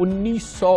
1900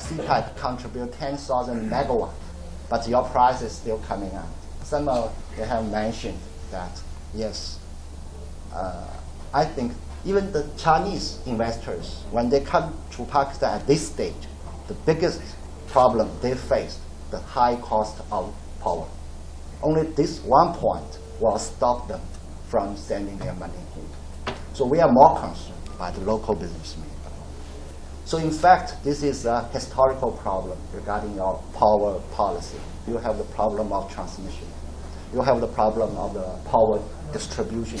CPEC contribute 10,000 megawatt, but your price is still coming up. Some they have mentioned that yes, I think even the Chinese investors, when they come to Pakistan at this stage, the biggest problem they face the high cost of power. Only this one point will stop them from sending their money here. So we are more concerned by the local businessmen. So in fact, this is a historical problem regarding your power policy. You have the problem of transmission. You have the problem of the power distribution.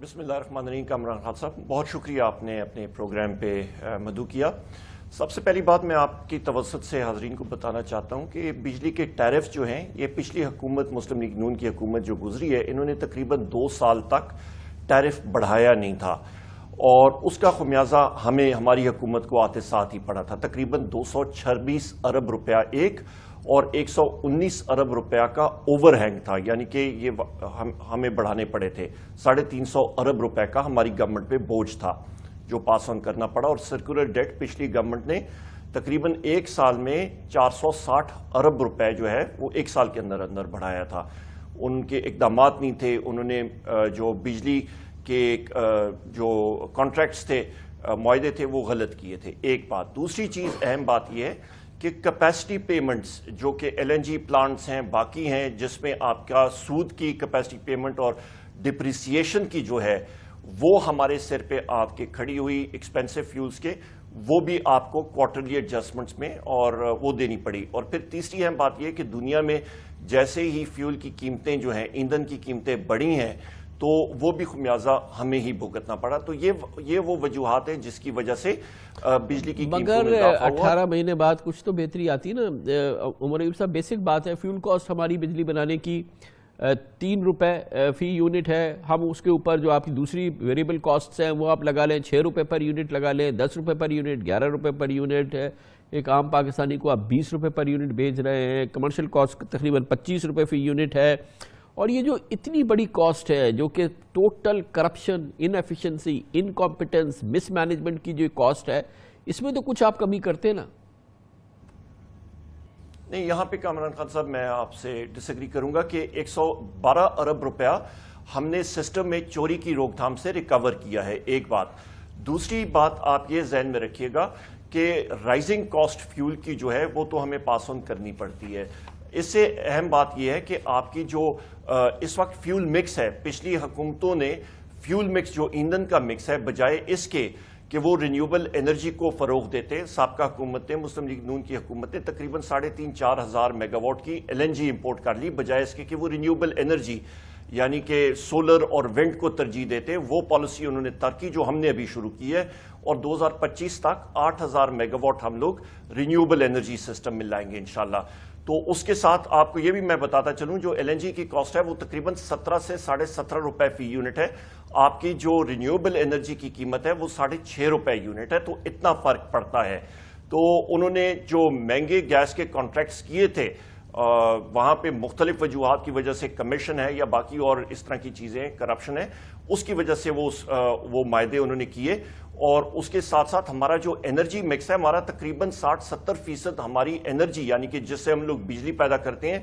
بسم اللہ الرحمن الرحیم. کامران خان صاحب بہت شکریہ آپ نے اپنے programme پہ مدعو کیا. سب سے پہلی بات میں آپ کی توسط سے حاضرین کو بتانا چاہتا ہوں کہ بجلی کے ٹیرف جو ہیں یہ پچھلی حکومت مسلم لیگ نون کی حکومت جو گزری ہے انہوں نے تقریباً 2 سال تک ٹیرف بڑھایا نہیں تھا اور اس کا خمیازہ ہمیں ہماری حکومت کو آتے ساتھ ہی پڑا تھا. تقریباً 226 ارب روپیہ ایک اور 119 ارب روپیہ کا اوور ہینگ تھا, یعنی کہ یہ ہمیں بڑھانے پڑے تھے. 350 ارب روپے کا ہماری گورنمنٹ پہ بوجھ تھا جو پاس آن کرنا پڑا, اور سرکولر ڈیٹ پچھلی گورنمنٹ نے تقریباً 1 سال میں 460 ارب روپے جو ہے وہ 1 سال کے اندر اندر بڑھایا تھا. ان کے اقدامات نہیں تھے, انہوں نے جو بجلی کے جو کانٹریکٹس تھے, معاہدے تھے, وہ غلط کیے تھے. ایک بات. دوسری چیز اہم بات یہ ہے کہ کیپیسٹی پیمنٹس جو کہ ایل این جی پلانٹس ہیں باقی ہیں جس میں آپ کا سود کی کیپیسٹی پیمنٹ اور ڈپریسیشن کی جو ہے وہ ہمارے سر پہ آپ کے کھڑی ہوئی ایکسپینسو فیولز کے, وہ بھی آپ کو کوارٹرلی ایڈجسٹمنٹس میں اور وہ دینی پڑی. اور پھر تیسری اہم بات یہ کہ دنیا میں جیسے ہی فیول کی قیمتیں جو ہیں, ایندھن کی قیمتیں بڑھی ہیں, تو وہ بھی خمیازہ ہمیں ہی بھگتنا پڑا. تو یہ وہ وجوہات ہیں جس کی وجہ سے بجلی کی قیمتوں میں اضافہ ہوا. 18 مہینے بعد کچھ تو بہتری آتی نا عمر ایوب صاحب. بیسک بات ہے, فیول کاسٹ ہماری بجلی بنانے کی 3 روپے فی یونٹ ہے. ہم اس کے اوپر جو آپ کی دوسری ویریبل کاسٹس ہیں وہ آپ لگا لیں, 6 روپے پر یونٹ لگا لیں, 10 روپے پر یونٹ, 11 روپے پر یونٹ ہے. ایک عام پاکستانی کو آپ 20 روپے پر یونٹ بیچ رہے ہیں. کمرشل کاسٹ تقریباً 25 روپے فی یونٹ ہے. اور یہ جو اتنی بڑی کاسٹ ہے جو کہ ٹوٹل کرپشن, ان ایفیشنسی, انکمپیٹنس, مس مینجمنٹ کی جو کاسٹ ہے, اس میں تو کچھ آپ کمی کرتے نا؟ نہیں, یہاں پہ کامران خان صاحب میں آپ سے ڈس ایگری کروں گا کہ 112 ارب روپیہ ہم نے سسٹم میں چوری کی روک تھام سے ریکور کیا ہے. ایک بات. دوسری بات آپ یہ ذہن میں رکھیے گا کہ رائزنگ کاسٹ فیول کی جو ہے وہ تو ہمیں پاس آن کرنی پڑتی ہے. اس سے اہم بات یہ ہے کہ آپ کی جو اس وقت فیول مکس ہے, پچھلی حکومتوں نے فیول مکس جو ایندھن کا مکس ہے, بجائے اس کے کہ وہ رینیوبل انرجی کو فروغ دیتے, سابقہ حکومتیں مسلم لیگ نون کی حکومتیں تقریباً 3,500-4 ہزار میگا واٹ کی ایل این جی امپورٹ کر لی, بجائے اس کے کہ وہ رینیوبل انرجی یعنی کہ سولر اور ونڈ کو ترجیح دیتے. وہ پالیسی انہوں نے ترک کی جو ہم نے ابھی شروع کی ہے, اور 2025 تک 8,000 میگا واٹ ہم لوگ رینیوبل انرجی سسٹم میں لائیں گے انشاءاللہ. تو اس کے ساتھ آپ کو یہ بھی میں بتاتا چلوں جو ایل این جی کی کاسٹ ہے وہ تقریباً 17 سے 17.5 روپے فی یونٹ ہے. آپ کی جو رینیوبل انرجی کی قیمت ہے وہ 6.5 روپے یونٹ ہے. تو اتنا فرق پڑتا ہے. تو انہوں نے جو مہنگے گیس کے کانٹریکٹس کیے تھے وہاں پہ مختلف وجوہات کی وجہ سے کمیشن ہے یا باقی اور اس طرح کی چیزیں, کرپشن ہے, اس کی وجہ سے وہ معاہدے انہوں نے کیے. اور اس کے ساتھ ساتھ ہمارا جو انرجی مکس ہے, ہمارا تقریباً 60-70% ہماری انرجی یعنی کہ جس سے ہم لوگ بجلی پیدا کرتے ہیں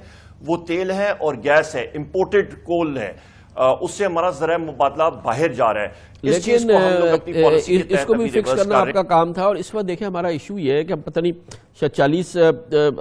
وہ تیل ہے اور گیس ہے, امپورٹڈ کول ہے. اس سے ہمارا ذرائع مبادلہ باہر جا رہا ہے. لیکن اس کو بھی فکس کرنا آپ کا کام تھا. اور اس وقت دیکھیں ہمارا ایشو یہ ہے کہ پتہ نہیں 40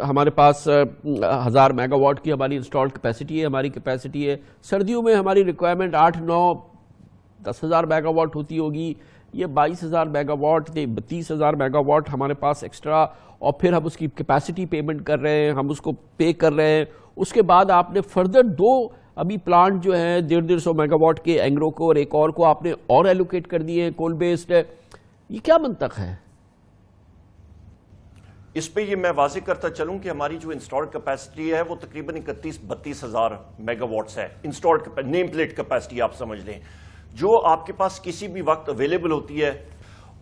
ہمارے پاس 1000 میگا واٹ کی ہماری انسٹالڈ کیپیسٹی ہے, ہماری کیپیسٹی ہے. سردیوں میں ہماری ریکوائرمنٹ 8-9-10,000 میگا واٹ ہوتی ہوگی. یہ 22,000 میگا واٹ 32,000 میگا واٹ ہمارے پاس ایکسٹرا, اور پھر ہم اس کی کیپیسٹی پیمنٹ کر رہے ہیں, ہم اس کو پے کر رہے ہیں. اس کے بعد آپ نے فردر 2 ابھی پلانٹ جو ہیں 150 میگا واٹ کے اینگرو کو اور ایک اور کو آپ نے اور ایلوکیٹ کر دیے ہیں, کول بیسڈ ہے. یہ کیا منطق ہے؟ اس پہ یہ میں واضح کرتا چلوں کہ ہماری جو انسٹالڈ کیپیسٹی ہے وہ تقریباً 31-32 ہزار میگا واٹس ہے. انسٹالڈ نیم پلیٹ کیپیسٹی آپ سمجھ لیں, جو آپ کے پاس کسی بھی وقت اویلیبل ہوتی ہے.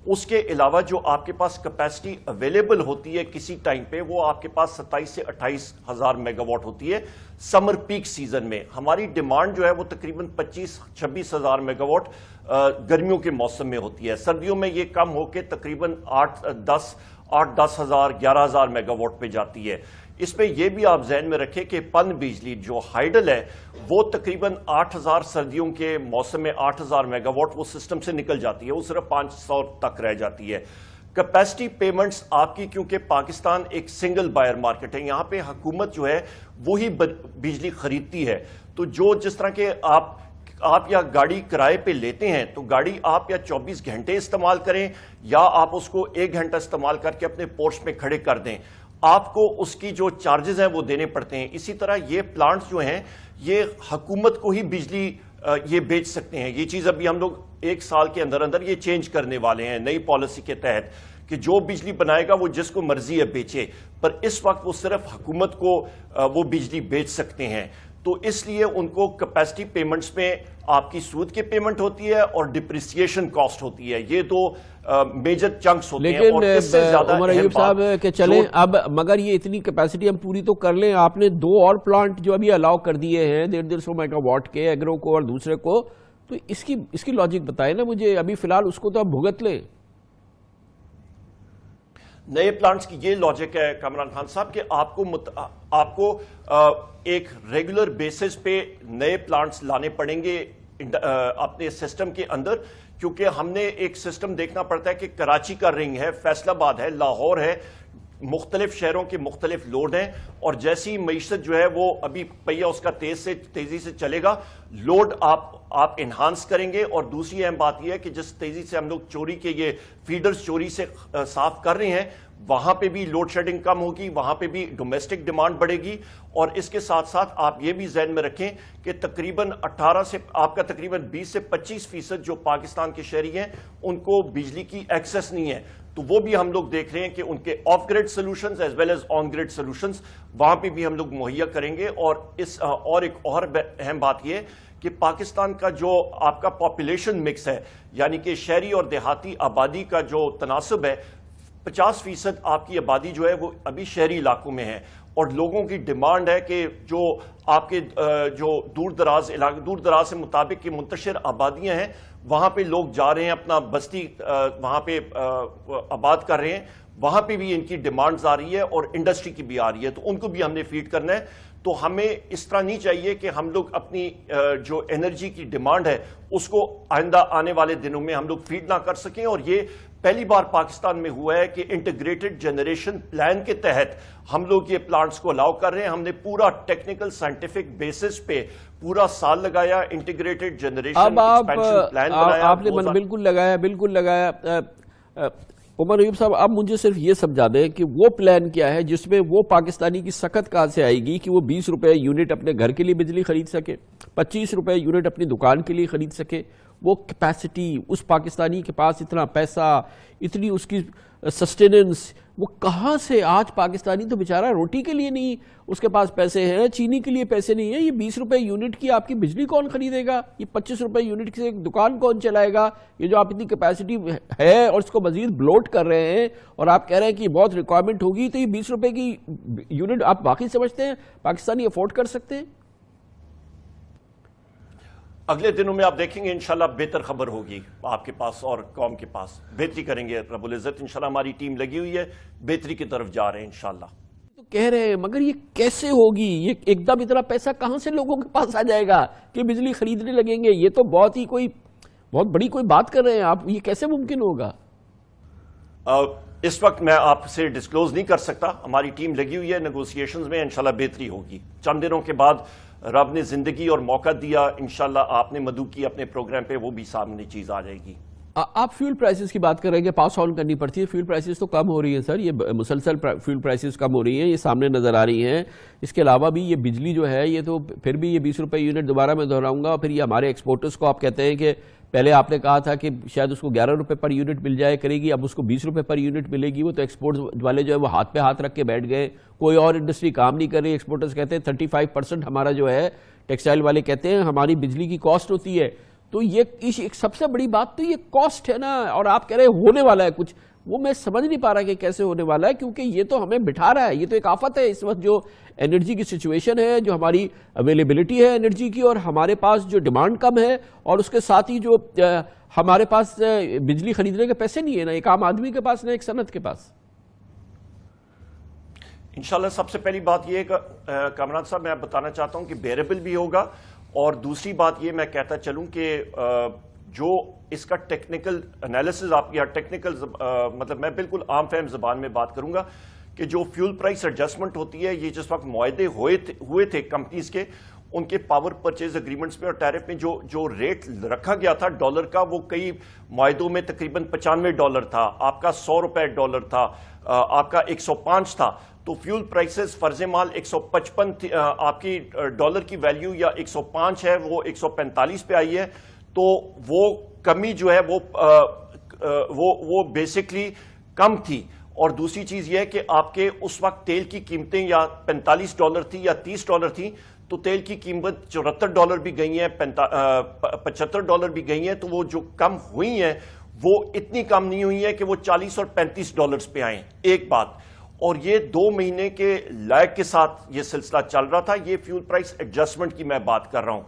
اس کے علاوہ جو آپ کے پاس کیپیسٹی اویلیبل ہوتی ہے کسی ٹائم پہ وہ آپ کے پاس 27 سے 28 ہزار میگا واٹ ہوتی ہے. سمر پیک سیزن میں ہماری ڈیمانڈ جو ہے وہ تقریباً 25-26 ہزار میگا واٹ گرمیوں کے موسم میں ہوتی ہے. سردیوں میں یہ کم ہو کے تقریباً 8-10 ہزار 11 ہزار میگا واٹ پہ جاتی ہے. اس پہ یہ بھی آپ ذہن میں رکھیں کہ پن بجلی جو ہائیڈل ہے وہ تقریباً 8,000 سردیوں کے موسم میں 8,000 میگا واٹ وہ سسٹم سے نکل جاتی ہے, وہ صرف 500 تک رہ جاتی ہے. کیپیسٹی پیمنٹس آپ کی, کیونکہ پاکستان ایک سنگل بائر مارکیٹ ہے, یہاں پہ حکومت جو ہے وہی بجلی خریدتی ہے. تو جو جس طرح کے آپ یا گاڑی کرائے پہ لیتے ہیں تو گاڑی آپ یا 24 گھنٹے استعمال کریں یا آپ اس کو 1 گھنٹہ استعمال کر کے اپنے پورش میں کھڑے کر دیں, آپ کو اس کی جو چارجز ہیں وہ دینے پڑتے ہیں. اسی طرح یہ پلانٹس جو ہیں یہ حکومت کو ہی بجلی یہ بیچ سکتے ہیں. یہ چیز ابھی ہم لوگ 1 سال کے اندر اندر یہ چینج کرنے والے ہیں نئی پالیسی کے تحت کہ جو بجلی بنائے گا وہ جس کو مرضی ہے بیچے, پر اس وقت وہ صرف حکومت کو وہ بجلی بیچ سکتے ہیں. تو اس لیے ان کو کیپیسٹی پیمنٹس میں آپ کی سود کی پیمنٹ ہوتی ہے اور ڈپریسیشن کاسٹ ہوتی ہے. یہ دو میجر چنکس ہوتے ہیں. اور اس سے زیادہ عمر ایوب صاحب کہ چلیں اب مگر یہ اتنی کیپیسٹی ہم پوری تو کر لیں, آپ نے 2 اور پلانٹ جو ابھی الاؤ کر دیے ہیں 150 میگا واٹ کے, ایگرو کو اور دوسرے کو, تو اس کی لاجک بتائیں نا مجھے. ابھی فی الحال اس کو تو آپ بھگت لیں. نئے پلانٹس کی یہ لاجک ہے کامران خان صاحب کہ آپ کو ایک ریگولر بیسس پہ نئے پلانٹس لانے پڑیں گے اپنے سسٹم کے اندر, کیونکہ ہم نے ایک سسٹم دیکھنا پڑتا ہے کہ کراچی کا رنگ ہے, فیصل آباد ہے, لاہور ہے, مختلف شہروں کے مختلف لوڈ ہیں, اور جیسی معیشت جو ہے وہ ابھی پہیہ اس کا تیزی سے چلے گا, لوڈ آپ انہانس کریں گے. اور دوسری اہم بات یہ ہے کہ جس تیزی سے ہم لوگ چوری کے یہ فیڈرز چوری سے صاف کر رہے ہیں, وہاں پہ بھی لوڈ شیڈنگ کم ہوگی, وہاں پہ بھی ڈومیسٹک ڈیمانڈ بڑھے گی. اور اس کے ساتھ ساتھ آپ یہ بھی ذہن میں رکھیں کہ تقریباً 18 سے آپ کا تقریباً 20 سے 25% جو پاکستان کے شہری ہیں ان کو بجلی کی ایکسیس نہیں ہے. تو وہ بھی ہم لوگ دیکھ رہے ہیں کہ ان کے off grade solutions as well as on grade solutions وہاں پہ بھی ہم لوگ مہیا کریں گے. اور ایک اور اہم بات یہ کہ پاکستان کا جو آپ کا پاپولیشن مکس ہے, یعنی کہ شہری اور دیہاتی آبادی کا جو تناسب ہے, 50% آپ کی آبادی جو ہے وہ ابھی شہری علاقوں میں ہے, اور لوگوں کی ڈیمانڈ ہے کہ جو آپ کے جو دور دراز سے مطابق کی منتشر آبادیاں ہیں وہاں پہ لوگ جا رہے ہیں, اپنا بستی وہاں پہ آباد کر رہے ہیں, وہاں پہ بھی ان کی ڈیمانڈز آ رہی ہے اور انڈسٹری کی بھی آ رہی ہے, تو ان کو بھی ہم نے فیڈ کرنا ہے. تو ہمیں اس طرح نہیں چاہیے کہ ہم لوگ اپنی جو انرجی کی ڈیمانڈ ہے اس کو آئندہ آنے والے دنوں میں ہم لوگ فیڈ نہ کر سکیں. اور یہ پہلی بار پاکستان میں ہوا ہے کہ انٹیگریٹڈ جنریشن پلان کے تحت ہم لوگ یہ پلانٹس کو الاؤ کر رہے ہیں. ہم نے پورا ٹیکنیکل سائنٹیفک بیسس پہ پورا سال لگایا, انٹیگریٹڈ جنریشن ایکسپینشن پلان بنایا. آپ نے بالکل لگایا. عمر ایوب صاحب آپ مجھے صرف یہ سمجھا دیں کہ وہ پلان کیا ہے جس میں وہ پاکستانی کی سخت کہاں سے آئے گی کہ وہ 20 روپے یونٹ اپنے گھر کے لیے بجلی خرید سکے, 25 روپے یونٹ اپنی دکان کے لیے خرید سکے. وہ کیپیسٹی اس پاکستانی کے پاس اتنا پیسہ, اتنی اس کی سسٹیننس, وہ کہاں سے؟ آج پاکستانی تو بیچارہ روٹی کے لیے نہیں اس کے پاس پیسے ہیں, چینی کے لیے پیسے نہیں ہیں. یہ 20 روپے یونٹ کی آپ کی بجلی کون خریدے گا؟ یہ 25 روپے یونٹ کی دکان کون چلائے گا؟ یہ جو آپ اتنی کیپیسٹی ہے اور اس کو مزید بلوٹ کر رہے ہیں اور آپ کہہ رہے ہیں کہ بہت ریکوائرمنٹ ہوگی, تو یہ 20 روپے کی یونٹ آپ واقعی سمجھتے ہیں پاکستانی افورڈ کر سکتے ہیں؟ اگلے دنوں میں آپ دیکھیں گے انشاءاللہ بہتر خبر ہوگی آپ کے پاس اور قوم کے پاس. بہتری کریں گے رب العزت, انشاءاللہ ہماری ٹیم لگی ہوئی ہے, بہتری کی طرف جا رہے ہیں انشاءاللہ. تو کہہ رہے ہیں مگر یہ کیسے ہوگی؟ یہ ایک دم اتنا پیسہ کہاں سے لوگوں کے پاس آ جائے گا کہ بجلی خریدنے لگیں گے؟ یہ تو بہت بڑی کوئی بات کر رہے ہیں آپ, یہ کیسے ممکن ہوگا؟ اس وقت میں آپ سے ڈسکلوز نہیں کر سکتا. ہماری ٹیم لگی ہوئی ہے نیگوسیشنز میں, انشاءاللہ بہتری ہوگی. چند دنوں کے بعد رب نے زندگی اور موقع دیا, انشاءاللہ آپ نے مدعو کی اپنے پروگرام پہ, وہ بھی سامنے چیز آ جائے گی. آپ فیول پرائسز کی بات کر رہے ہیں کہ پاس آن کرنی پڑتی ہے. فیول پرائسز تو کم ہو رہی ہیں سر, یہ مسلسل فیول پرائسز کم ہو رہی ہیں, یہ سامنے نظر آ رہی ہیں. اس کے علاوہ بھی یہ بجلی جو ہے یہ تو پھر بھی یہ 20 روپے یونٹ دوبارہ میں دہراؤں گا. پھر یہ ہمارے ایکسپورٹرز کو آپ کہتے ہیں کہ پہلے آپ نے کہا تھا کہ شاید اس کو 11 روپے پر یونٹ مل جائے کرے گی, اب اس کو 20 روپے پر یونٹ ملے گی. وہ تو ایکسپورٹ والے جو ہے وہ ہاتھ پہ ہاتھ رکھ کے بیٹھ گئے, کوئی اور انڈسٹری کام نہیں کر رہی. ایکسپورٹرز کہتے ہیں 35% ہمارا جو ہے, ٹیکسٹائل والے کہتے ہیں ہماری بجلی کی کاسٹ ہوتی ہے. تو یہ ایک سب سے بڑی بات تو یہ کاسٹ ہے نا, اور آپ کہہ رہے ہیں ہونے والا ہے کچھ, وہ میں سمجھ نہیں پا رہا کہ کیسے ہونے والا ہے, کیونکہ یہ تو ہمیں بٹھا رہا ہے. یہ تو ایک آفت ہے اس وقت جو انرجی کی سچویشن ہے, جو ہماری اویلیبلٹی ہے انرجی کی, اور ہمارے پاس جو ڈیمانڈ کم ہے, اور اس کے ساتھ ہی جو ہمارے پاس بجلی خریدنے کے پیسے نہیں ہے, نہ ایک عام آدمی کے پاس نہ ایک صنعت کے پاس. انشاءاللہ سب سے پہلی بات یہ ہے کہ کامران صاحب میں بتانا چاہتا ہوں کہ بیریبل بھی ہوگا, اور دوسری بات یہ میں کہتا چلوں کہ جو اس کا ٹیکنیکل انالیسز آپ یا ٹیکنیکل مطلب میں بالکل عام فہم زبان میں بات کروں گا کہ جو فیول پرائس ایڈجسٹمنٹ ہوتی ہے, یہ جس وقت معاہدے ہوئے تھے کمپنیز کے, ان کے پاور پرچیز اگریمنٹس میں اور ٹیرف میں جو ریٹ رکھا گیا تھا ڈالر کا, وہ کئی معاہدوں میں تقریباً $95 تھا, آپ کا $100 ڈالر تھا, آپ کا 105 تھا. تو تو فیول پرائسز فرض مال 155 آپ کی ڈالر کی ویلیو یا 105 ہے وہ 145 پہ آئی ہے. تو وہ کمی جو ہے وہ بیسکلی کم تھی. اور دوسری چیز یہ ہے کہ آپ کے اس وقت تیل کی قیمتیں یا $45 تھی یا $30 تھی, تو تیل کی قیمت $74 بھی گئی ہیں, $75 بھی گئی ہیں. تو وہ جو کم ہوئی ہیں وہ اتنی کم نہیں ہوئی ہیں کہ وہ $40 اور $35 پہ آئیں. ایک بات. اور یہ 2 مہینے کے لیگ کے ساتھ یہ سلسلہ چل رہا تھا. یہ فیول پرائس ایڈجسٹمنٹ کی میں بات کر رہا ہوں.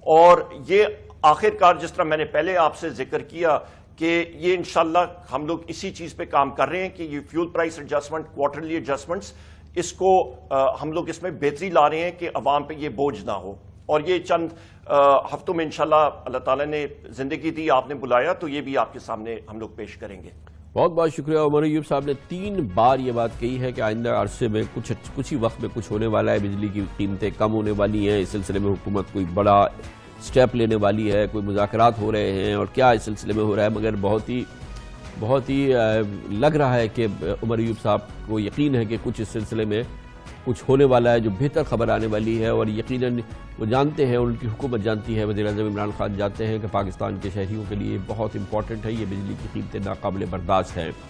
اور یہ آخر کار جس طرح میں نے پہلے آپ سے ذکر کیا کہ یہ انشاءاللہ ہم لوگ اسی چیز پہ کام کر رہے ہیں کہ یہ fuel price adjustment, quarterly adjustments, اس کو ہم لوگ اس میں بہتری لا رہے ہیں کہ عوام پہ یہ بوجھ نہ ہو. اور یہ چند ہفتوں میں انشاءاللہ اللہ تعالیٰ نے زندگی دی, آپ نے بلایا, تو یہ بھی آپ کے سامنے ہم لوگ پیش کریں گے. بہت بہت شکریہ. عمر ایوب صاحب نے 3 بار یہ بات کہی ہے کہ آئندہ عرصے میں کچھ ہی وقت میں کچھ ہونے والا ہے, بجلی کی قیمتیں کم ہونے والی ہیں. اس سلسلے میں حکومت کوئی بڑا سٹیپ لینے والی ہے, کوئی مذاکرات ہو رہے ہیں, اور کیا اس سلسلے میں ہو رہا ہے. مگر بہت ہی لگ رہا ہے کہ عمر ایوب صاحب کو یقین ہے کہ کچھ اس سلسلے میں کچھ ہونے والا ہے, جو بہتر خبر آنے والی ہے. اور یقیناً وہ جانتے ہیں, ان کی حکومت جانتی ہے, وزیر اعظم عمران خان جانتے ہیں کہ پاکستان کے شہریوں کے لیے بہت امپورٹنٹ ہے, یہ بجلی کی قیمتیں ناقابل برداشت ہیں.